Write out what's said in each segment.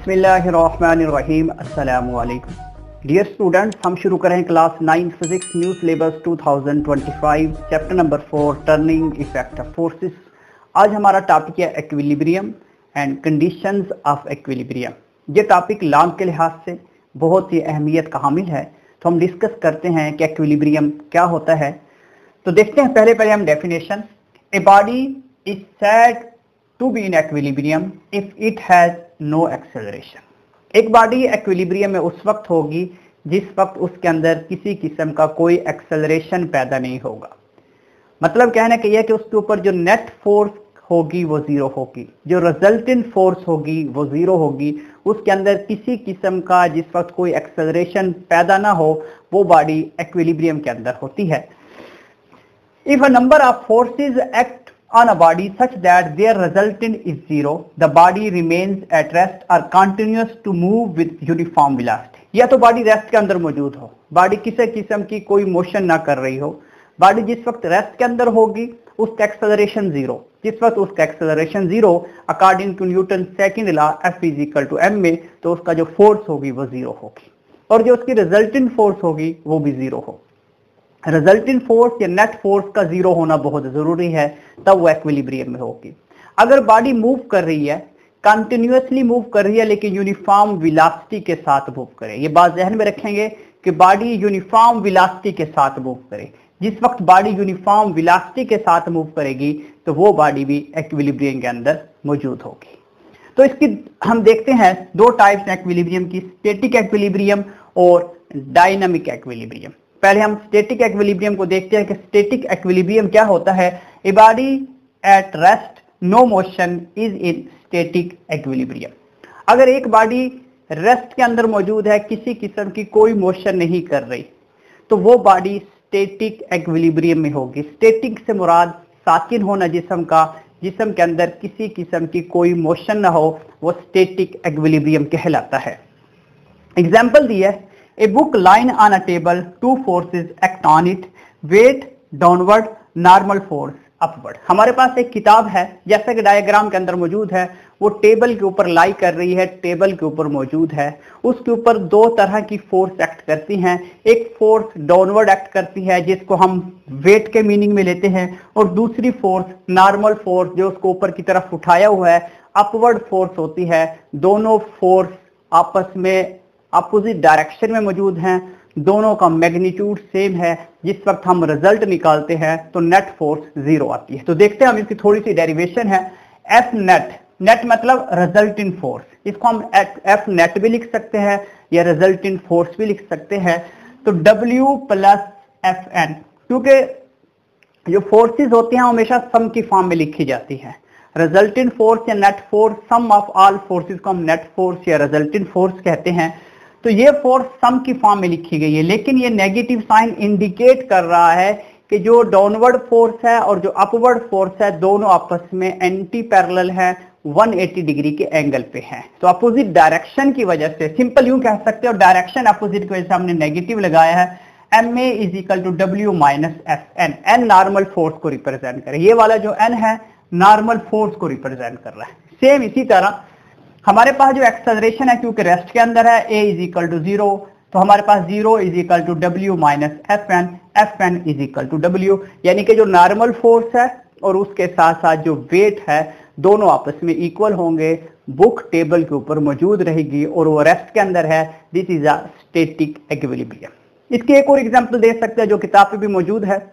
बिस्मिल्लाहिर्रहमानिर्रहीम। अस्सलामु अलैकुम डियर स्टूडेंट्स, हम शुरू करें class 9 physics new syllabus 2025 chapter number 4 turning effect of forces. आज हमारा टॉपिक है equilibrium and conditions of equilibrium. ये टॉपिक लॉन्ग के लिहाज से बहुत ही अहमियत का हामिल है, तो हम डिस्कस करते हैं कि इक्विलिब्रियम क्या होता है। तो देखते हैं पहले हम definition. A body is said to be in equilibrium if it has no acceleration. एक बॉडी इक्विलिब्रियम में उस वक्त होगी जिस वक्त उसके अंदर किसी किस्म का कोई एक्सेलरेशन पैदा नहीं होगा। मतलब कहने का यह कि उसके ऊपर जो नेट फोर्स होगी वो जीरो होगी, जो रिजल्टेंट फोर्स होगी वो जीरो होगी। उसके अंदर किसी किस्म का जिस वक्त कोई एक्सेलरेशन पैदा ना हो, वो बॉडी इक्विलिब्रियम के अंदर होती है। If a number of forces act on a body such that their resultant is zero, the body remains at rest or continues to move with uniform velocity। या तो बॉडी रेस्ट के अंदर मौजूद हो, बॉडी किसी किस्म की कोई मोशन ना कर रही हो। बॉडी जिस वक्त रेस्ट के अंदर होगी उसका एक्सेलरेशन जीरो, जिस वक्त उसका acceleration zero according to Newton second law F is equal to m में, तो उसका जो फोर्स होगी वो जीरो होगी और जो उसकी रिजल्टेंट फोर्स होगी वो भी जीरो होगी। रिजल्टेंट फोर्स या नेट फोर्स का जीरो होना बहुत जरूरी है, तब वो इक्विलिब्रियम में होगी। अगर बॉडी मूव कर रही है, कंटिन्यूअसली मूव कर रही है, लेकिन यूनिफॉर्म वेलोसिटी के साथ मूव करे, ये बात ध्यान में रखेंगे कि बॉडी यूनिफॉर्म वेलोसिटी के साथ मूव करे। जिस वक्त बॉडी यूनिफॉर्म वेलोसिटी के साथ मूव करेगी तो वो बॉडी भी इक्विलिब्रियम के अंदर मौजूद होगी। तो इसकी हम देखते हैं दो टाइप्स हैं इक्विलिब्रियम की, स्टैटिक इक्विलिब्रियम और डायनामिक इक्विलिब्रियम। पहले हम स्टैटिक इक्विलिब्रियम को देखते हैं कि स्टैटिक इक्विलिब्रियम क्या होता है। A body at rest no motion is in static equilibrium. अगर एक बॉडी रेस्ट के अंदर मौजूद है, किसी किस्म की कोई मोशन नहीं कर रही, तो वो बॉडी स्टैटिक इक्विलिब्रियम में होगी। स्टैटिक से मुराद साकिन होना जिस्म का, जिस्म के अंदर किसी किस्म की कोई मोशन ना हो, वो स्टैटिक इक्विलिब्रियम कहलाता है। एग्जाम्पल दी है, A book lying on a table, two forces act on it, weight downward, normal force upward। हमारे पास एक किताब है, जैसा कि डायग्राम के अंदर मौजूद है, वो टेबल के ऊपर लाई कर रही है, टेबल के ऊपर मौजूद है। उसके ऊपर दो तरह की फोर्स एक्ट करती हैं। एक फोर्स डाउनवर्ड एक्ट करती है जिसको हम वेट के मीनिंग में लेते हैं, और दूसरी फोर्स नॉर्मल फोर्स जो उसको ऊपर की तरफ उठाया हुआ है, अपवर्ड फोर्स होती है। दोनों फोर्स आपस में अपोजिट डायरेक्शन में मौजूद हैं, दोनों का मैग्नीट्यूड सेम है। जिस वक्त हम रिजल्ट निकालते हैं तो नेट फोर्स जीरो आती है। तो देखते हैं हम इसकी थोड़ी सी डेरिवेशन है। एफ नेट, नेट मतलब रिजल्टेंट फोर्स, इसको हम एफ नेट भी लिख सकते हैं या रिजल्टेंट फोर्स भी लिख सकते हैं। तो W प्लस एफ एन, क्योंकि जो फोर्सेस होती हैं हमेशा सम की फॉर्म में लिखी जाती है। रिजल्टेंट फोर्स या net force, sum of all forces को हम नेट फोर्स या रिजल्टेंट फोर्स कहते हैं। तो ये फोर्स सम की फॉर्म में लिखी गई है, लेकिन ये नेगेटिव साइन इंडिकेट कर रहा है कि जो डाउनवर्ड फोर्स है और जो अपवर्ड फोर्स है, दोनों आपस में एंटी पैरेलल है, 180 डिग्री के एंगल पे है। तो अपोजिट डायरेक्शन की वजह से, सिंपल यूं कह सकते हो, डायरेक्शन अपोजिट की वजह से हमने नेगेटिव लगाया है। MA is equal to W minus FN। N normal force को रिप्रेजेंट करे, ये वाला जो N है नॉर्मल फोर्स को रिप्रेजेंट कर रहा है। सेम इसी तरह हमारे पास जो एक्सेलरेशन है, क्योंकि रेस्ट के अंदर है, A is equal to zero, तो हमारे पास zero is equal to W minus FN, FN is equal to W। यानी कि जो नॉर्मल फोर्स है और उसके साथ साथ जो वेट है, दोनों आपस में इक्वल होंगे। बुक टेबल के ऊपर मौजूद रहेगी और वो रेस्ट के अंदर है। This is a static equilibrium. इसकी एक और एग्जांपल दे सकते हैं जो किताब पे भी मौजूद है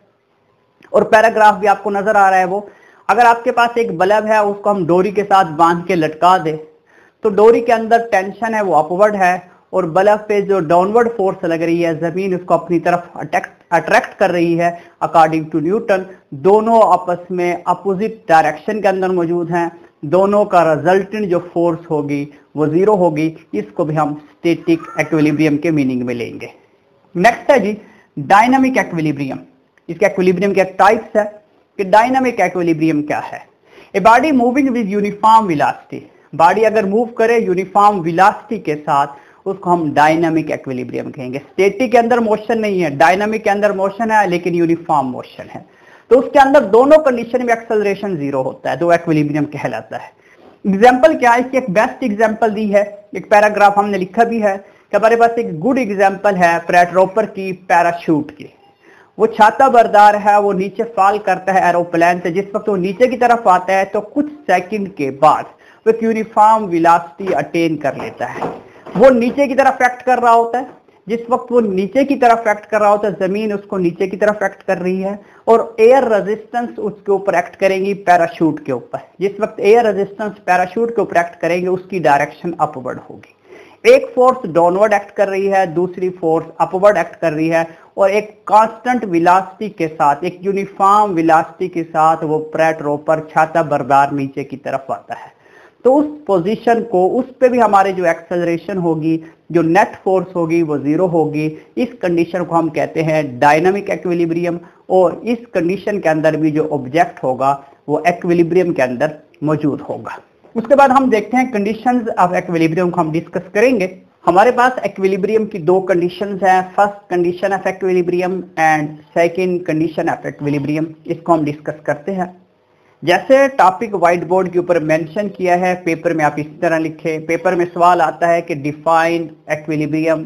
और पैराग्राफ भी आपको नजर आ रहा है। वो अगर आपके पास एक बल्ब है, उसको हम डोरी के साथ बांध के लटका दे, तो डोरी के अंदर टेंशन है वो अपवर्ड है, और बल्ब पे जो डाउनवर्ड फोर्स लग रही है, जमीन उसको अपनी तरफ अट्रैक्ट कर रही है अकॉर्डिंग टू न्यूटन। दोनों आपस में अपोजिट डायरेक्शन के अंदर मौजूद हैं, दोनों का रिजल्टेंट जो फोर्स होगी वो जीरो होगी। इसको भी हम स्टैटिक इक्विलिब्रियम के मीनिंग में लेंगे। नेक्स्ट है जी डायनामिक इक्विलिब्रियम। इसके इक्विलिब्रियम के टाइप्स है कि डायनामिक इक्विलिब्रियम क्या है। A body moving with uniform velocity, body अगर मूव करे यूनिफॉर्म वेलोसिटी के साथ, उसको हम डायनामिक इक्विलिब्रियम कहेंगे। स्टैटिक के अंदर मोशन नहीं है, डायनामिक के अंदर मोशन है, लेकिन यूनिफॉर्म मोशन है। तो उसके अंदर दोनों कंडीशन में एक्सेलरेशन जीरो होता है, तो इक्विलिब्रियम कहलाता है। एग्जाम्पल क्या है, इसकी एक बेस्ट एग्जाम्पल दी है, एक पैराग्राफ हमने लिखा भी है कि हमारे पास एक गुड एग्जाम्पल है प्रैट रोपर की पैराशूट की। वो छाता बरदार है, वो नीचे फॉल करता है एरोप्लेन से। जिस वक्त वो नीचे की तरफ आता है तो कुछ सेकंड के बाद वो एक यूनिफॉर्म वेलोसिटी अटेन कर लेता है। वो नीचे की तरफ एक्ट कर रहा होता है। जिस वक्त वो नीचे की तरफ एक्ट कर रहा होता है, जमीन उसको नीचे की तरफ एक्ट कर रही है और एयर रेजिस्टेंस उसके ऊपर एक्ट करेंगी पैराशूट के ऊपर। जिस वक्त एयर रेजिस्टेंस पैराशूट के ऊपर एक्ट करेंगे, उसकी डायरेक्शन अपवर्ड होगी। एक फोर्स डाउनवर्ड एक्ट कर रही है, दूसरी फोर्स अपवर्ड एक्ट कर रही है, और एक कांस्टेंट वेलोसिटी के साथ, एक यूनिफॉर्म वेलोसिटी के साथ वो प्रैट रोपर छाता बरदार नीचे की तरफ आता है। तो उस पोजीशन को, उस पे भी हमारे जो एक्सेलरेशन होगी, जो नेट फोर्स होगी, वो जीरो होगी। इस कंडीशन को हम कहते हैं डायनामिक एक्विलिब्रियम, और इस कंडीशन के अंदर भी जो ऑब्जेक्ट होगा वो एक्विलिब्रियम के अंदर मौजूद होगा। उसके बाद हम देखते हैं कंडीशंस ऑफ एक्विलिब्रियम को हम डिस्कस करेंगे। हमारे पास एक्विलिब्रियम की दो कंडीशंस हैं, first condition of equilibrium and second condition of equilibrium. इसको हम डिस्कस करते हैं। जैसे टॉपिक व्हाइट बोर्ड के ऊपर मेंशन किया है, पेपर में आप इस तरह लिखें। पेपर में सवाल आता है कि define equilibrium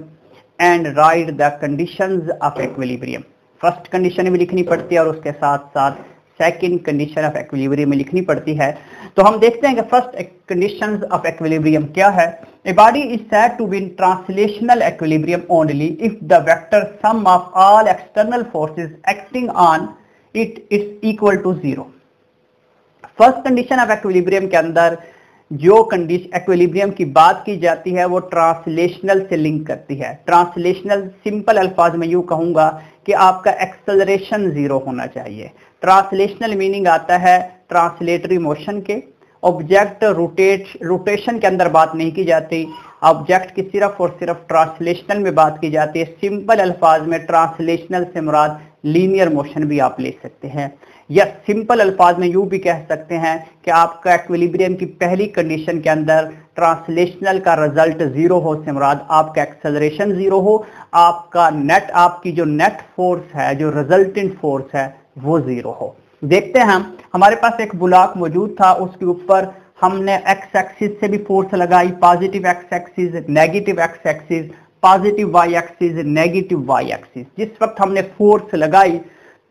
and right the conditions of equilibrium. First condition भी लिखनी पड़ती है और उसके साथ साथ सेकंड कंडीशन ऑफ एक्विलिब्रियम में लिखनी पड़ती है। तो हम देखते हैं कि फर्स्ट कंडीशंस ऑफ एक्विलिब्रियम क्या है। A body is said to be in translational equilibrium only if the vector sum of all external forces acting on it is equal to zero. First condition of equilibrium के अंदर जो condition equilibrium की बात की जाती है वो translational से लिंक करती है। ट्रांसलेशनल सिंपल अल्फाज में यूं कहूंगा कि आपका एक्सेलरेशन जीरो होना चाहिए। ट्रांसलेशनल मीनिंग आता है ट्रांसलेटरी मोशन के। ऑब्जेक्ट रोटेशन के अंदर बात नहीं की जाती, ऑब्जेक्ट की सिर्फ और सिर्फ ट्रांसलेशनल में बात की जाती है। सिंपल अल्फाज में ट्रांसलेशनल से मुराद लीनियर मोशन भी आप ले सकते हैं, या सिंपल अल्फाज में यूं भी कह सकते हैं कि आपका एक्विलिब्रियम की पहली कंडीशन के अंदर ट्रांसलेशनल का रिजल्ट जीरो हो से मुराद आपका एक्सेलरेशन जीरो हो, आपका नेट, आपकी जो नेट फोर्स है, जो रिजल्टेंट फोर्स है, वो जीरो हो। देखते हैं हम, हमारे पास एक ब्लॉक मौजूद था, उसके ऊपर हमने एक्स एक्सिस से भी फोर्स लगाई, positive x axis, negative x axis, positive y axis, negative y axis. जिस वक्त हमने फोर्स लगाई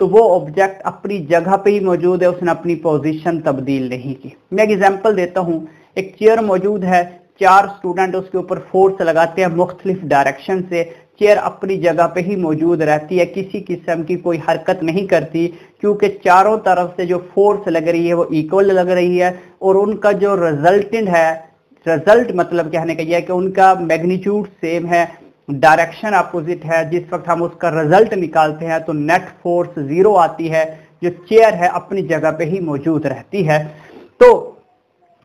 तो वो ऑब्जेक्ट अपनी जगह पे ही मौजूद है, उसने अपनी पोजीशन तब्दील नहीं की। मैं एक एग्जांपल देता हूँ। एक चेयर मौजूद है, चार स्टूडेंट उसके ऊपर फोर्स लगाते हैं मुख्तलिफ डायरेक्शन से। चेयर अपनी जगह पे ही मौजूद रहती है, किसी किस्म की कोई हरकत नहीं करती, क्योंकि चारों तरफ से जो फोर्स लग रही है वो इक्वल लग रही है, और उनका जो रिजल्टेंट है, रिजल्ट मतलब कहने का यह है कि उनका मैग्नीट्यूड सेम है, डायरेक्शन अपोजिट है। जिस वक्त हम उसका रिजल्ट निकालते हैं तो नेट फोर्स जीरो आती है, जो चेयर है अपनी जगह पे ही मौजूद रहती है। तो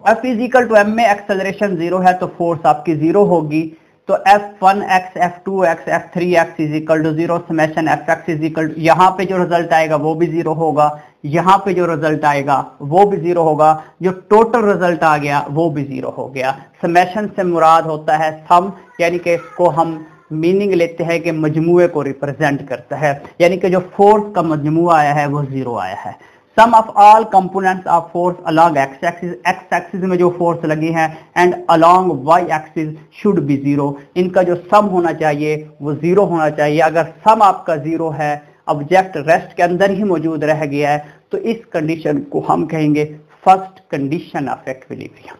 F इजिकल टू एम में एक्सेलरेशन जीरो है तो फोर्स आपकी जीरो होगी। तो F1x, F2x, F3x is equal to zero, summation Fx is equal to, यहाँ पे जो रिजल्ट आएगा वो भी जीरो होगा, यहाँ पे जो रिजल्ट आएगा वो भी जीरो होगा, जो टोटल रिजल्ट आ गया वो भी जीरो हो गया। समेशन से मुराद होता है सम, यानी कि इसको हम मीनिंग लेते हैं कि मजमुए को रिप्रेजेंट करता है, यानी कि जो फोर्स का मजमुआ आया है वो जीरो आया है। Sum of all components of force along X axis, X axis में जो फोर्स लगी है, and along Y axis should be zero. इनका जो सम होना चाहिए वो जीरो होना चाहिए। अगर सम आपका जीरो है, ऑब्जेक्ट रेस्ट के अंदर ही मौजूद रह गया है, तो इस कंडीशन को हम कहेंगे first condition of equilibrium.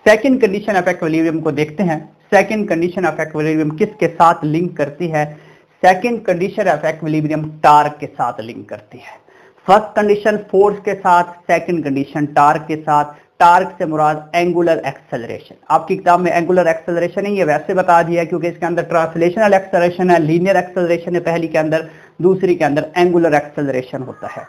Second condition of equilibrium को देखते हैं। सेकंड कंडीशन ऑफ एक्विलिब्रियम किसके साथ लिंक करती है? Second condition of equilibrium torque के साथ लिंक करती है। फर्स्ट कंडीशन फोर्स के साथ, सेकंड कंडीशन टार्क के साथ। टार्क से मुराद एंगुलर एक्सेलरेशन। आपकी किताब में एंगुलर एक्सेलरेशन है, ये वैसे बता दिया क्योंकि इसके अंदर ट्रांसलेशनल एक्सेलरेशन है, लीनियर एक्सेलरेशन है पहली के अंदर, दूसरी के अंदर एंगुलर एक्सेलरेशन होता है।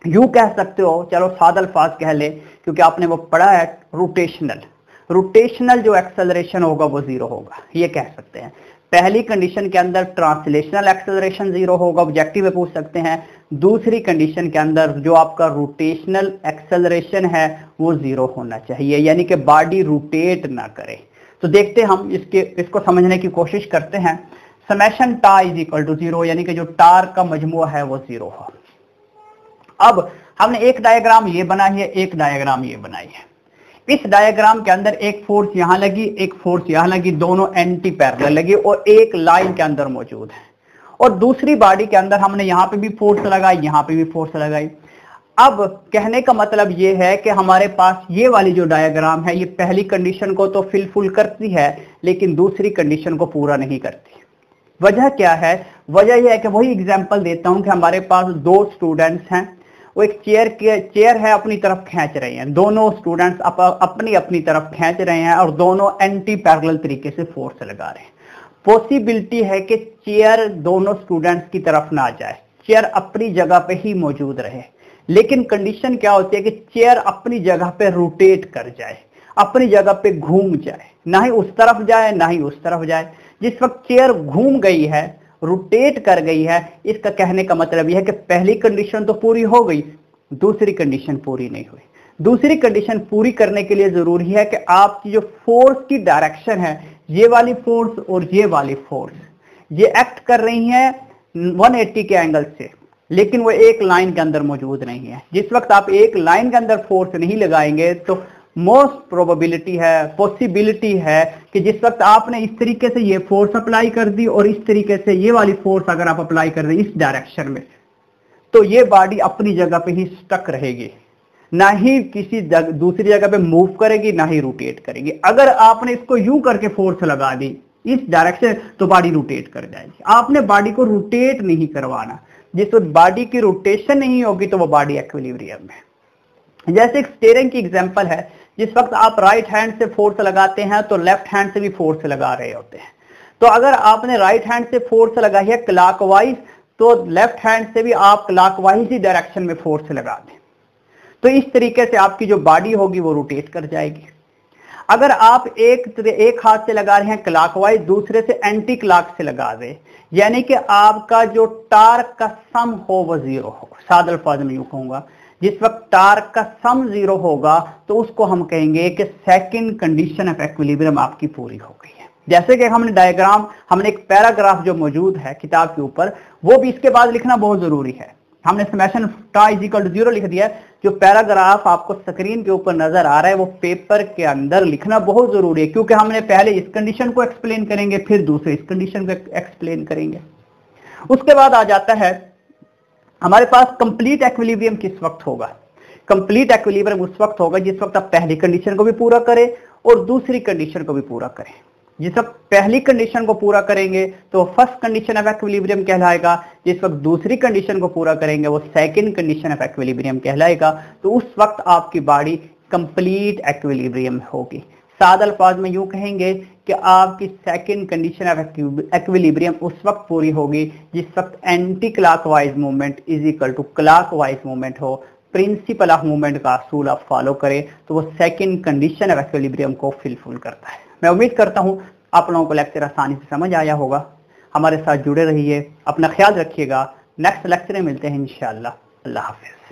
यूं कह सकते हो, चलो सादा अल्फाज कह ले क्योंकि आपने वो पढ़ा है, रोटेशनल। रोटेशनल जो एक्सेलरेशन होगा वो जीरो होगा, ये कह सकते हैं। पहली कंडीशन के अंदर ट्रांसलेशनल एक्सेलरेशन जीरो होगा, ऑब्जेक्टिव में पूछ सकते हैं। दूसरी कंडीशन के अंदर जो आपका रोटेशनल एक्सेलरेशन है वो जीरो होना चाहिए, यानी कि बॉडी रोटेट ना करे। तो देखते हम इसको समझने की कोशिश करते हैं। समेशन टा इज इक्वल टू जीरो, यानी कि जो टार्क का मजमुआ है वो जीरो हो। अब हमने एक डायग्राम ये बनाई है, एक डायग्राम ये बनाई है। इस डायग्राम के अंदर एक फोर्स यहां लगी, एक फोर्स यहां लगी, दोनों एंटी पैरेलल लगी और एक लाइन के अंदर मौजूद है। और दूसरी बॉडी के अंदर हमने यहां पे भी फोर्स लगाई, यहां पे भी फोर्स लगाई। अब कहने का मतलब ये है कि हमारे पास ये वाली जो डायग्राम है ये पहली कंडीशन को तो फिलफुल करती है लेकिन दूसरी कंडीशन को पूरा नहीं करती। वजह क्या है? वजह यह है कि वही एग्जांपल देता हूं कि हमारे पास दो स्टूडेंट्स हैं, वो एक चेयर है अपनी तरफ खींच रहे हैं, दोनों स्टूडेंट्स अपनी अपनी तरफ खींच रहे हैं और दोनों एंटी पैरेलल तरीके से फोर्स लगा रहे हैं। पॉसिबिलिटी है कि चेयर दोनों स्टूडेंट्स की तरफ ना जाए, चेयर अपनी जगह पे ही मौजूद रहे, लेकिन कंडीशन क्या होती है कि चेयर अपनी जगह पे रोटेट कर जाए, अपनी जगह पे घूम जाए, ना ही उस तरफ जाए ना ही उस तरफ जाए। जिस वक्त चेयर घूम गई है, रोटेट कर गई है, इसका कहने का मतलब यह है कि पहली कंडीशन तो पूरी हो गई, दूसरी कंडीशन पूरी नहीं हुई। दूसरी कंडीशन पूरी करने के लिए जरूरी है कि आपकी जो फोर्स की डायरेक्शन है, ये वाली फोर्स और ये वाली फोर्स, ये एक्ट कर रही हैं 180 के एंगल से, लेकिन वो एक लाइन के अंदर मौजूद नहीं है। जिस वक्त आप एक लाइन के अंदर फोर्स नहीं लगाएंगे तो मोस्ट प्रोबेबिलिटी है, पॉसिबिलिटी है कि जिस वक्त आपने इस तरीके से ये फोर्स अप्लाई कर दी और इस तरीके से ये वाली फोर्स अगर आप अप्लाई कर दें इस डायरेक्शन में, तो ये बॉडी अपनी जगह पे ही स्टक रहेगी, ना ही किसी दूसरी जगह पे मूव करेगी, ना ही रोटेट करेगी। अगर आपने इसको यूं करके फोर्स लगा दी इस डायरेक्शन, तो बॉडी रोटेट कर जाएगी। आपने बॉडी को रोटेट नहीं करवाना। जिस वक्त बॉडी की रोटेशन नहीं होगी तो वो बॉडी इक्विलिब्रियम में। जैसे एक स्टीयरिंग की एग्जांपल है, जिस वक्त आप राइट हैंड से फोर्स लगाते हैं तो लेफ्ट हैंड से भी फोर्स लगा रहे होते हैं। तो अगर आपने राइट हैंड से फोर्स लगाई है क्लॉकवाइज, तो लेफ्ट हैंड से भी आप क्लॉकवाइज ही डायरेक्शन में फोर्स लगा दें, तो इस तरीके से आपकी जो बॉडी होगी वो रोटेट कर जाएगी। अगर आप एक हाथ से लगा रहे हैं क्लॉकवाइज, दूसरे से एंटी क्लॉक से लगा दे, यानी कि आपका जो टार्क का सम हो वो जीरो हो। सादे अल्फाज में यूं कहूंगा, जिस वक्त टार्क का सम जीरो होगा तो उसको हम कहेंगे कि सेकंड कंडीशन ऑफ इक्विलिब्रियम आपकी पूरी हो गई है। जैसे कि हमने एक पैराग्राफ जो मौजूद है किताब के ऊपर, वो भी इसके बाद लिखना बहुत जरूरी है। हमने समेशन टा इज इक्वल टू 0 लिख दिया। जो पैराग्राफ आपको स्क्रीन के ऊपर नजर आ रहा है वो पेपर के अंदर लिखना बहुत जरूरी है, क्योंकि हमने पहले इस कंडीशन को एक्सप्लेन करेंगे, फिर दूसरे इस कंडीशन को एक्सप्लेन करेंगे। उसके बाद आ जाता है हमारे पास कंप्लीट इक्विलिब्रियम किस वक्त होगा। कंप्लीट इक्विलिब्रियम उस वक्त होगा जिस वक्त आप पहली कंडीशन को भी पूरा करें और दूसरी कंडीशन को भी पूरा करें। जिस वक्त पहली कंडीशन को पूरा करेंगे तो फर्स्ट कंडीशन ऑफ इक्विलिब्रियम कहलाएगा, जिस वक्त दूसरी कंडीशन को पूरा करेंगे वो सेकंड कंडीशन ऑफ इक्विलिब्रियम कहलाएगा। तो उस वक्त आपकी बॉडी कंप्लीट इक्विलिब्रियम होगी। सादे अल्फाज में यूं कहेंगे कि आपकी सेकंड कंडीशन ऑफ इक्विलिब्रियम उस वक्त पूरी होगी जिस वक्त anti clockwise movement is equal to clockwise movement हो। प्रिंसिपल ऑफ मूवमेंट का असूल आप फॉलो करें तो वो सेकंड कंडीशन ऑफ इक्विलिब्रियम को फिलफिल करता है। मैं उम्मीद करता हूं आप लोगों को लेक्चर आसानी से समझ आया होगा। हमारे साथ जुड़े रहिए, अपना ख्याल रखिएगा। नेक्स्ट लेक्चर में मिलते हैं इंशाअल्लाह। अल्लाह हाफिज।